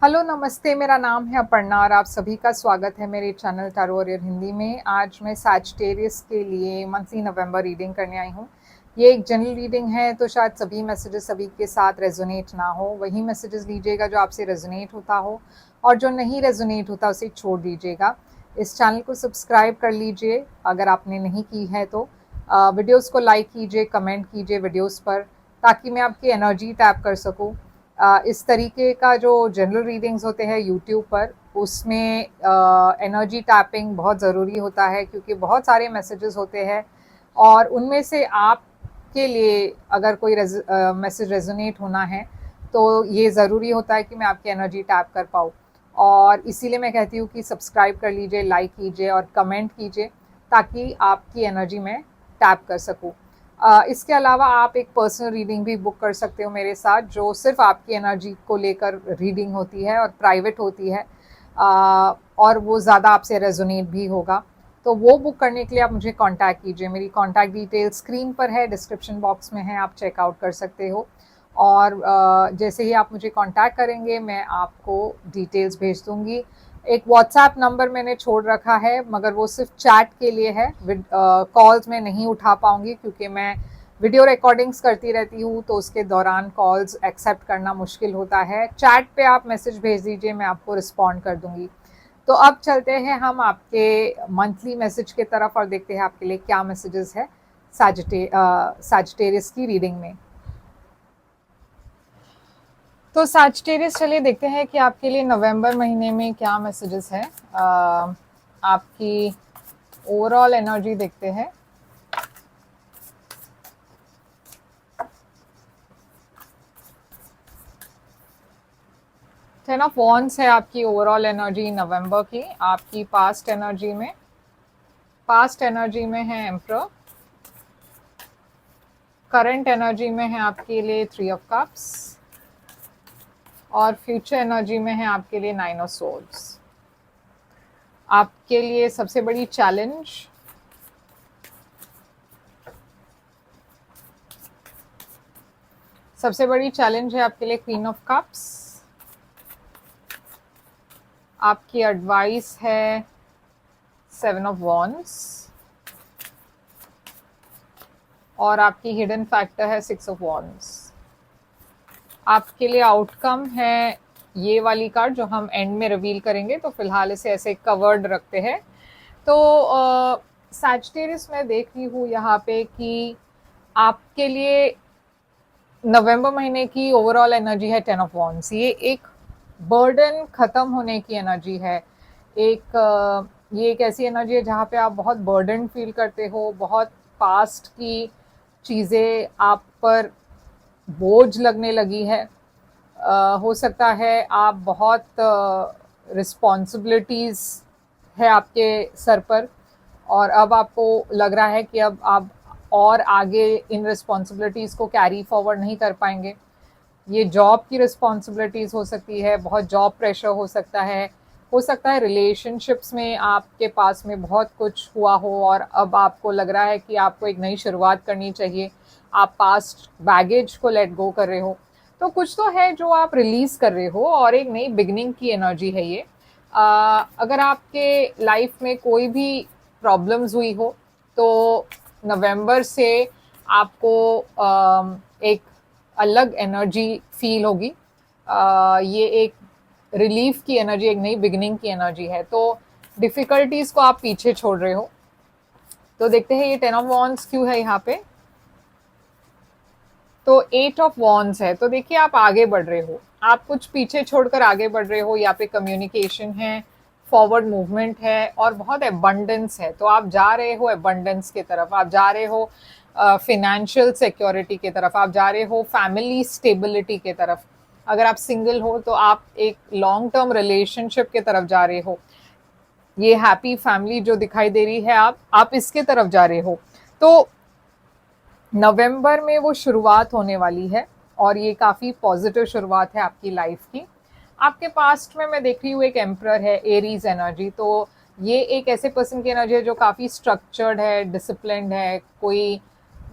Hello नमस्ते, मेरा नाम है अपर्णा और आप सभी का स्वागत है मेरे चैनल टैरो वॉरियर हिंदी में। आज मैं सैजिटेरियस के लिए मंथली नवंबर रीडिंग करने आई हूँ। ये एक जनरल रीडिंग है तो शायद सभी मैसेजेस सभी के साथ रेजोनेट ना हो, वही मैसेजेस लीजिएगा जो आपसे रेजोनेट होता हो और जो नहीं रेजोनेट होता उसे छोड़ दीजिएगा। इस चैनल को सब्सक्राइब कर लीजिए अगर आपने नहीं की है तो। वीडियोज़ को लाइक कीजिए, कमेंट कीजिए वीडियोज़ पर, ताकि मैं आपकी एनर्जी टैप कर सकूँ। इस तरीके का जो जनरल रीडिंग्स होते हैं यूट्यूब पर, उसमें एनर्जी टैपिंग बहुत ज़रूरी होता है, क्योंकि बहुत सारे मैसेजेस होते हैं और उनमें से आपके लिए अगर कोई मैसेज रेजोनेट होना है तो ये ज़रूरी होता है कि मैं आपकी एनर्जी टैप कर पाऊँ। और इसीलिए मैं कहती हूँ कि सब्सक्राइब कर लीजिए, लाइक कीजिए और कमेंट कीजिए, ताकि आपकी एनर्जी में टैप कर सकूँ। इसके अलावा आप एक पर्सनल रीडिंग भी बुक कर सकते हो मेरे साथ, जो सिर्फ आपकी एनर्जी को लेकर रीडिंग होती है और प्राइवेट होती है, और वो ज़्यादा आपसे रेजोनेट भी होगा। तो वो बुक करने के लिए आप मुझे कांटेक्ट कीजिए। मेरी कांटेक्ट डिटेल स्क्रीन पर है, डिस्क्रिप्शन बॉक्स में है, आप चेकआउट कर सकते हो। और जैसे ही आप मुझे कांटेक्ट करेंगे मैं आपको डिटेल्स भेज दूँगी। एक व्हाट्सएप नंबर मैंने छोड़ रखा है, मगर वो सिर्फ चैट के लिए है। कॉल्स मैं नहीं उठा पाऊँगी, क्योंकि मैं वीडियो रिकॉर्डिंग्स करती रहती हूँ, तो उसके दौरान कॉल्स एक्सेप्ट करना मुश्किल होता है। चैट पे आप मैसेज भेज दीजिए, मैं आपको रिस्पॉन्ड कर दूँगी। तो अब चलते हैं हम आपके मंथली मैसेज की तरफ और देखते हैं आपके लिए क्या मैसेजेस है सैजिटेरियस की रीडिंग में। तो सैजिटेरियस, चलिए देखते हैं कि आपके लिए नवंबर महीने में क्या मैसेजेस है। आपकी ओवरऑल एनर्जी देखते हैं। टेन ऑफ वॉन्ड्स है आपकी ओवरऑल एनर्जी नवंबर की। आपकी पास्ट एनर्जी में है एम्परर। करंट एनर्जी में है आपके लिए 3 ऑफ कप्स और फ्यूचर एनर्जी में है आपके लिए 9 ऑफ सोर्ड्स। आपके लिए सबसे बड़ी चैलेंज है आपके लिए क्वीन ऑफ कप्स। आपकी एडवाइस है 7 ऑफ वॉन्ड्स और आपकी हिडन फैक्टर है 6 ऑफ वॉन्ड्स। आपके लिए आउटकम है ये वाली कार्ड, जो हम एंड में रिवील करेंगे, तो फिलहाल इसे ऐसे कवर्ड रखते हैं। तो सैजिटेरियस मैं देख रही हूँ यहाँ पे कि आपके लिए नवंबर महीने की ओवरऑल एनर्जी है 10 ऑफ वॉन्ड्स। ये एक बर्डन खत्म होने की एनर्जी है। ये एक ऐसी एनर्जी है जहाँ पे आप बहुत बर्डन फील करते हो, बहुत पास्ट की चीज़ें आप पर बोझ लगने लगी है। हो सकता है आप बहुत रिस्पॉन्सिबिलिटीज़ है आपके सर पर, और अब आपको लग रहा है कि अब आप और आगे इन रिस्पॉन्सिबिलिटीज़ को कैरी फॉरवर्ड नहीं कर पाएंगे। ये जॉब की रिस्पॉन्सिबिलिटीज़ हो सकती है, बहुत जॉब प्रेशर हो सकता है रिलेशनशिप्स में आपके पास में बहुत कुछ हुआ हो और अब आपको लग रहा है कि आपको एक नई शुरुआत करनी चाहिए। आप पास्ट बैगेज को लेट गो कर रहे हो, तो कुछ तो है जो आप रिलीज़ कर रहे हो और एक नई बिगनिंग की एनर्जी है ये। अगर आपके लाइफ में कोई भी प्रॉब्लम्स हुई हो तो नवंबर से आपको एक अलग एनर्जी फील होगी। ये एक रिलीफ की एनर्जी, एक नई बिगनिंग की एनर्जी है। तो डिफ़िकल्टीज़ को आप पीछे छोड़ रहे हो। तो देखते हैं ये 10 ऑफ वॉन्ड्स क्यों है यहाँ पे। तो 8 ऑफ वॉन्ड्स है। तो देखिए आप आगे बढ़ रहे हो, आप कुछ पीछे छोड़कर आगे बढ़ रहे हो। यहाँ पे कम्युनिकेशन है, फॉरवर्ड मूवमेंट है और बहुत एबंडेंस है। तो आप जा रहे हो एबंडेंस की तरफ, आप जा रहे हो फिनेंशियल सिक्योरिटी की तरफ, आप जा रहे हो फैमिली स्टेबिलिटी की तरफ। अगर आप सिंगल हो तो आप एक लॉन्ग टर्म रिलेशनशिप की तरफ जा रहे हो। ये हैप्पी फैमिली जो दिखाई दे रही है, आप इसके तरफ जा रहे हो। तो नवंबर में वो शुरुआत होने वाली है और ये काफ़ी पॉजिटिव शुरुआत है आपकी लाइफ की। आपके पास्ट में मैं देख रही हूँ एक एम्परर है, एरीज एनर्जी। तो ये एक ऐसे पर्सन की एनर्जी है जो काफ़ी स्ट्रक्चर्ड है, डिसिप्लिन्ड है, कोई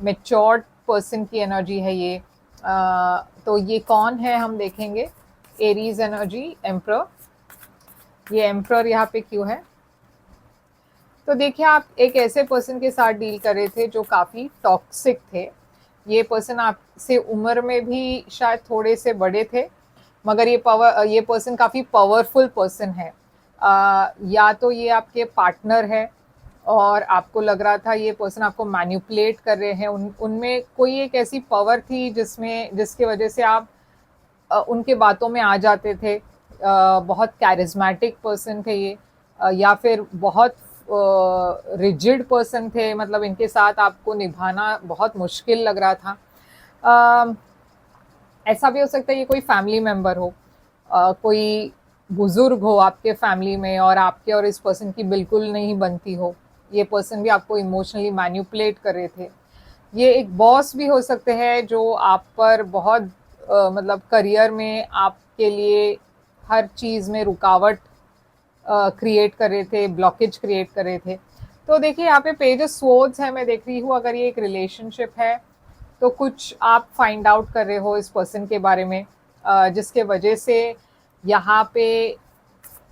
मेच्योर्ड पर्सन की एनर्जी है ये। तो ये कौन है हम देखेंगे। एरीज एनर्जी, एम्परर, ये एम्परर यहाँ पे क्यों है? तो देखिए, आप एक ऐसे पर्सन के साथ डील कर रहे थे जो काफ़ी टॉक्सिक थे। ये पर्सन आपसे उम्र में भी शायद थोड़े से बड़े थे, मगर ये पर्सन काफ़ी पावरफुल पर्सन है। या तो ये आपके पार्टनर है और आपको लग रहा था ये पर्सन आपको मैनिपुलेट कर रहे हैं, उनमें कोई एक ऐसी पावर थी जिसकी वजह से आप उनके बातों में आ जाते थे। बहुत कैरिज्मेटिक पर्सन थे ये, या फिर बहुत रिजिड पर्सन थे, मतलब इनके साथ आपको निभाना बहुत मुश्किल लग रहा था। ऐसा भी हो सकता है ये कोई फैमिली मेम्बर हो, कोई बुजुर्ग हो आपके फैमिली में और आपके और इस पर्सन की बिल्कुल नहीं बनती हो। ये पर्सन भी आपको इमोशनली मैनिपुलेट कर रहे थे। ये एक बॉस भी हो सकते हैं जो आप पर बहुत मतलब करियर में आपके लिए हर चीज़ में रुकावट क्रिएट कर रहे थे, ब्लॉकेज क्रिएट कर रहे थे। तो देखिए, यहाँ पे पेज ऑफ स्वॉर्ड्स है, मैं देख रही हूँ अगर ये एक रिलेशनशिप है तो कुछ आप फाइंड आउट कर रहे हो इस पर्सन के बारे में, जिसके वजह से यहाँ पे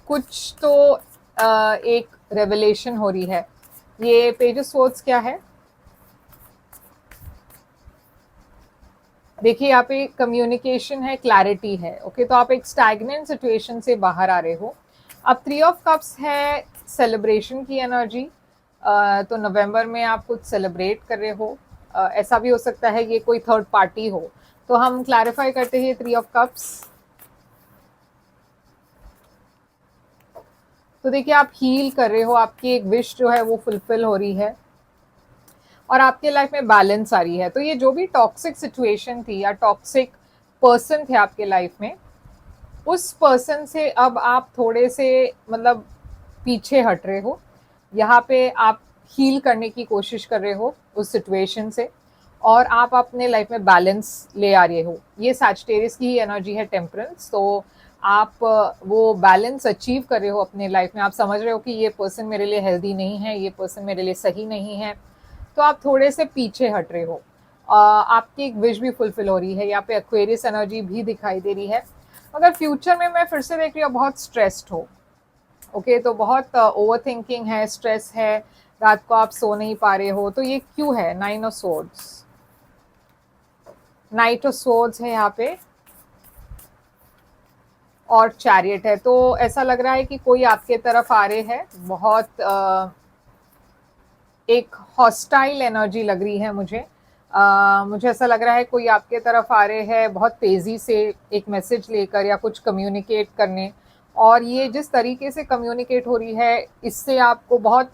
कुछ तो एक रेवलेशन हो रही है। ये पेज ऑफ स्वॉर्ड्स क्या है? देखिए, यहाँ पे कम्युनिकेशन है, क्लैरिटी है। ओके, तो आप एक स्टैग्नेंट सिचुएशन से बाहर आ रहे हो। अब 3 ऑफ कप्स है, सेलिब्रेशन की एनर्जी। तो नवंबर में आप कुछ सेलिब्रेट कर रहे हो। ऐसा भी हो सकता है ये कोई थर्ड पार्टी हो। तो हम क्लैरिफाई करते हैं 3 ऑफ कप्स। तो देखिए, आप हील कर रहे हो, आपकी एक विश जो है वो फुलफिल हो रही है और आपके लाइफ में बैलेंस आ रही है। तो ये जो भी टॉक्सिक सिचुएशन थी या टॉक्सिक पर्सन थे आपके लाइफ में, उस पर्सन से अब आप थोड़े से मतलब पीछे हट रहे हो। यहाँ पे आप हील करने की कोशिश कर रहे हो उस सिचुएशन से और आप अपने लाइफ में बैलेंस ले आ रहे हो। ये सैजिटेरियस की ही एनर्जी है, टेम्परेंस। तो आप वो बैलेंस अचीव कर रहे हो अपने लाइफ में। आप समझ रहे हो कि ये पर्सन मेरे लिए हेल्दी नहीं है, ये पर्सन मेरे लिए सही नहीं है, तो आप थोड़े से पीछे हट रहे हो। आपकी एक विश भी फुलफिल हो रही है। यहाँ पे एक्वेरियस एनर्जी भी दिखाई दे रही है। अगर फ्यूचर में मैं फिर से देख रही हूँ बहुत स्ट्रेस्ड हो, ओके, तो बहुत ओवर थिंकिंग है, स्ट्रेस है, रात को आप सो नहीं पा रहे हो, तो ये क्यों है? 9 of swords, night of swords है यहाँ पे और चैरियट है। तो ऐसा लग रहा है कि कोई आपके तरफ आ रहे हैं, बहुत एक हॉस्टाइल एनर्जी लग रही है मुझे। मुझे ऐसा लग रहा है कोई आपके तरफ आ रहे हैं बहुत तेज़ी से एक मैसेज लेकर या कुछ कम्युनिकेट करने, और ये जिस तरीके से कम्युनिकेट हो रही है इससे आप बहुत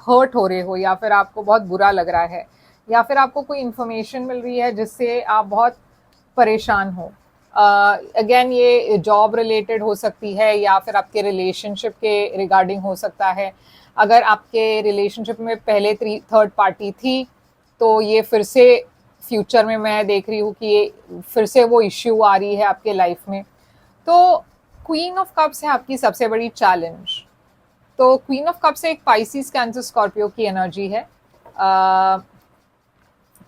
हर्ट हो रहे हो, या फिर आपको बहुत बुरा लग रहा है, या फिर आपको कोई इन्फॉर्मेशन मिल रही है जिससे आप बहुत परेशान हो। अगेन ये जॉब रिलेटेड हो सकती है या फिर आपके रिलेशनशिप के रिगार्डिंग हो सकता है। अगर आपके रिलेशनशिप में पहले थर्ड पार्टी थी तो ये फिर से फ्यूचर में मैं देख रही हूँ कि ये फिर से वो इश्यू आ रही है आपके लाइफ में। तो क्वीन ऑफ कप्स है आपकी सबसे बड़ी चैलेंज। तो क्वीन ऑफ कप्स एक पाइसिस, कैंसर, स्कॉर्पियो की एनर्जी है।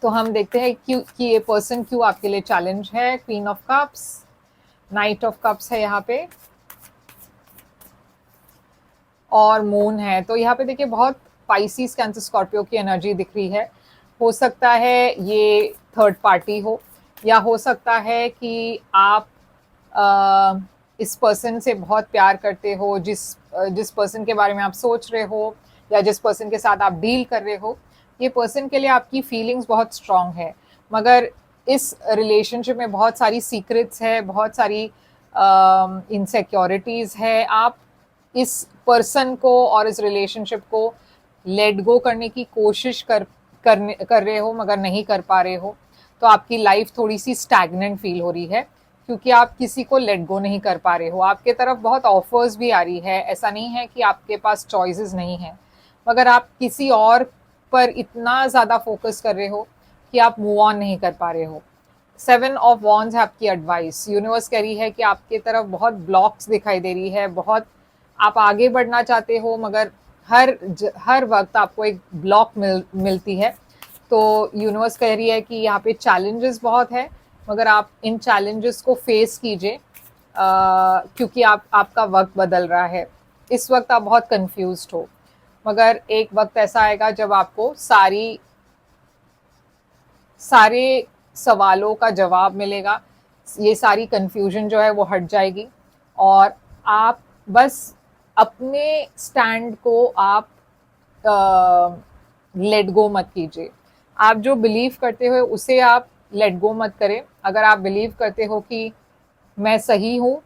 तो हम देखते हैं कि ये पर्सन क्यों आपके लिए चैलेंज है। Queen of cups, night of cups है यहाँ पे और मून है। तो यहाँ पे देखिए बहुत पाइसिस, कैंसर, स्कॉर्पियो की एनर्जी दिख रही है। हो सकता है ये थर्ड पार्टी हो, या हो सकता है कि आप इस पर्सन से बहुत प्यार करते हो, जिस पर्सन के बारे में आप सोच रहे हो या जिस पर्सन के साथ आप डील कर रहे हो, ये पर्सन के लिए आपकी फीलिंग्स बहुत स्ट्रांग है, मगर इस रिलेशनशिप में बहुत सारी सीक्रेट्स है, बहुत सारी इनसिक्योरिटीज़ है। आप इस पर्सन को और इस रिलेशनशिप को लेट गो करने की कोशिश कर रहे हो मगर नहीं कर पा रहे हो। तो आपकी लाइफ थोड़ी सी स्टैग्नेंट फील हो रही है क्योंकि आप किसी को लेट गो नहीं कर पा रहे हो। आपके तरफ बहुत ऑफर्स भी आ रही है, ऐसा नहीं है कि आपके पास चॉइसेस नहीं है, मगर आप किसी और पर इतना ज़्यादा फोकस कर रहे हो कि आप मूव ऑन नहीं कर पा रहे हो। 7 ऑफ वॉन्ड्स है आपकी एडवाइस। यूनिवर्स कह रही है कि आपके तरफ बहुत ब्लॉक्स दिखाई दे रही है, बहुत आप आगे बढ़ना चाहते हो मगर हर वक्त आपको एक ब्लॉक मिलती है। तो यूनिवर्स कह रही है कि यहाँ पे चैलेंजेस बहुत है, मगर आप इन चैलेंजेस को फेस कीजिए क्योंकि आपका वक्त बदल रहा है। इस वक्त आप बहुत कंफ्यूज्ड हो, मगर एक वक्त ऐसा आएगा जब आपको सारे सवालों का जवाब मिलेगा, ये सारी कंफ्यूजन जो है वो हट जाएगी, और आप बस अपने स्टैंड को आप लेट गो मत कीजिए। आप जो बिलीव करते हो उसे आप लेट गो मत करें। अगर आप बिलीव करते हो कि मैं सही हूँ,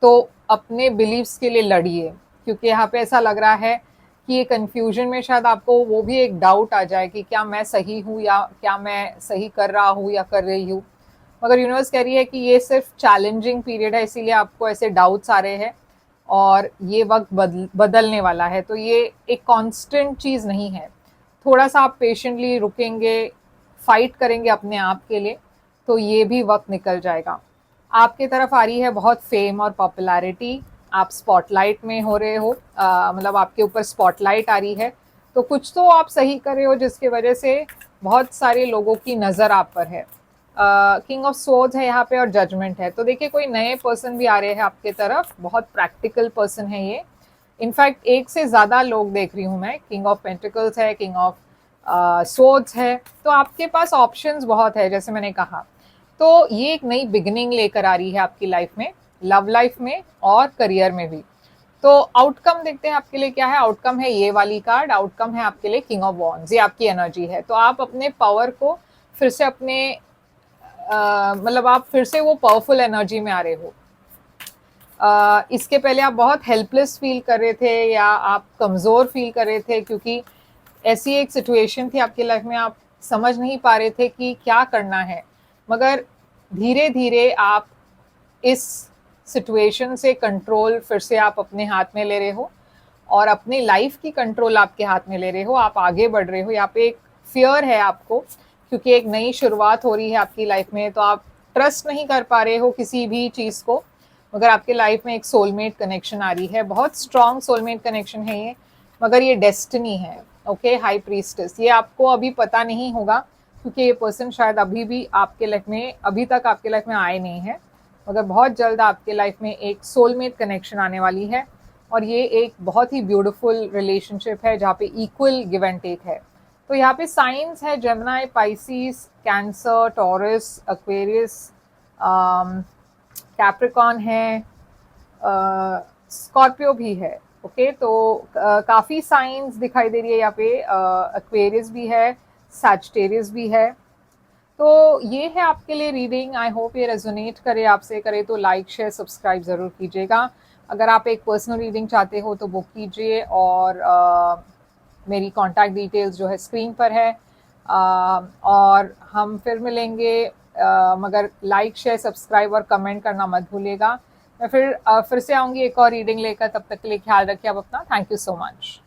तो अपने बिलीव्स के लिए लड़िए, क्योंकि यहाँ पे ऐसा लग रहा है कि ये कंफ्यूजन में शायद आपको वो भी एक डाउट आ जाए कि क्या मैं सही हूँ या क्या मैं सही कर रहा हूँ या कर रही हूँ। मगर यूनिवर्स कह रही है कि ये सिर्फ चैलेंजिंग पीरियड है, इसीलिए आपको ऐसे डाउट्स आ रहे हैं, और ये वक्त बदलने वाला है। तो ये एक कांस्टेंट चीज़ नहीं है। थोड़ा सा आप पेशेंटली रुकेंगे, फाइट करेंगे अपने आप के लिए, तो ये भी वक्त निकल जाएगा। आपके तरफ आ रही है बहुत फेम और पॉपुलैरिटी, आप स्पॉटलाइट में हो रहे हो, मतलब आपके ऊपर स्पॉटलाइट आ रही है, तो कुछ तो आप सही कर रहे हो जिसकी वजह से बहुत सारे लोगों की नज़र आप पर है। किंग ऑफ सोर्ड्स है यहाँ पे और जजमेंट है। तो देखिए कोई नए पर्सन भी आ रहे हैं आपके तरफ, बहुत प्रैक्टिकल पर्सन है ये। इनफैक्ट एक से ज़्यादा लोग देख रही हूँ मैं। किंग ऑफ पेंटिकल्स है, किंग ऑफ सोर्ड्स है, तो आपके पास ऑप्शंस बहुत है जैसे मैंने कहा। तो ये एक नई बिगिनिंग लेकर आ रही है आपकी लाइफ में, लव लाइफ में और करियर में भी। तो आउटकम देखते हैं आपके लिए क्या है। आउटकम है ये वाली कार्ड, आउटकम है आपके लिए किंग ऑफ वॉन्ड्स, ये आपकी एनर्जी है। तो आप अपने पावर को फिर से अपने मतलब आप फिर से वो पावरफुल एनर्जी में आ रहे हो। इसके पहले आप बहुत हेल्पलेस फील कर रहे थे या आप कमज़ोर फील कर रहे थे, क्योंकि ऐसी एक सिचुएशन थी आपकी लाइफ में, आप समझ नहीं पा रहे थे कि क्या करना है। मगर धीरे धीरे आप इस सिचुएशन से कंट्रोल फिर से आप अपने हाथ में ले रहे हो, और अपनी लाइफ की कंट्रोल आपके हाथ में ले रहे हो। आप आगे बढ़ रहे हो। यहाँ पे एक फियर है आपको, क्योंकि एक नई शुरुआत हो रही है आपकी लाइफ में, तो आप ट्रस्ट नहीं कर पा रहे हो किसी भी चीज़ को। मगर आपके लाइफ में एक सोलमेट कनेक्शन आ रही है, बहुत स्ट्रॉन्ग सोलमेट कनेक्शन है ये, मगर ये डेस्टिनी है। ओके, हाई प्रीस्टेस, ये आपको अभी पता नहीं होगा, क्योंकि ये पर्सन शायद अभी भी आपके लाइफ में, अभी तक आपके लाइफ में आए नहीं है, मगर बहुत जल्द आपके लाइफ में एक सोलमेट कनेक्शन आने वाली है। और ये एक बहुत ही ब्यूटीफुल रिलेशनशिप है जहाँ पे इक्वल गिव एंड टेक है। तो यहाँ पे साइंस है Gemini, Pisces, cancer, taurus, Aquarius, Capricorn है, स्कॉर्पियो भी है। ओके, तो काफ़ी साइंस दिखाई दे रही है यहाँ पे। एक्वेरियस भी है, सैजिटेरियस भी है। तो ये है आपके लिए रीडिंग। आई होप ये रेजोनेट करे आपसे, करे तो लाइक शेयर सब्सक्राइब ज़रूर कीजिएगा। अगर आप एक पर्सनल रीडिंग चाहते हो तो बुक कीजिए, और मेरी कांटेक्ट डिटेल्स जो है स्क्रीन पर है। और हम फिर मिलेंगे, मगर लाइक शेयर सब्सक्राइब और कमेंट करना मत भूलिएगा। मैं फिर से आऊँगी एक और रीडिंग लेकर। तब तक के लिए ख्याल रखिए आप अपना। Thank you so much.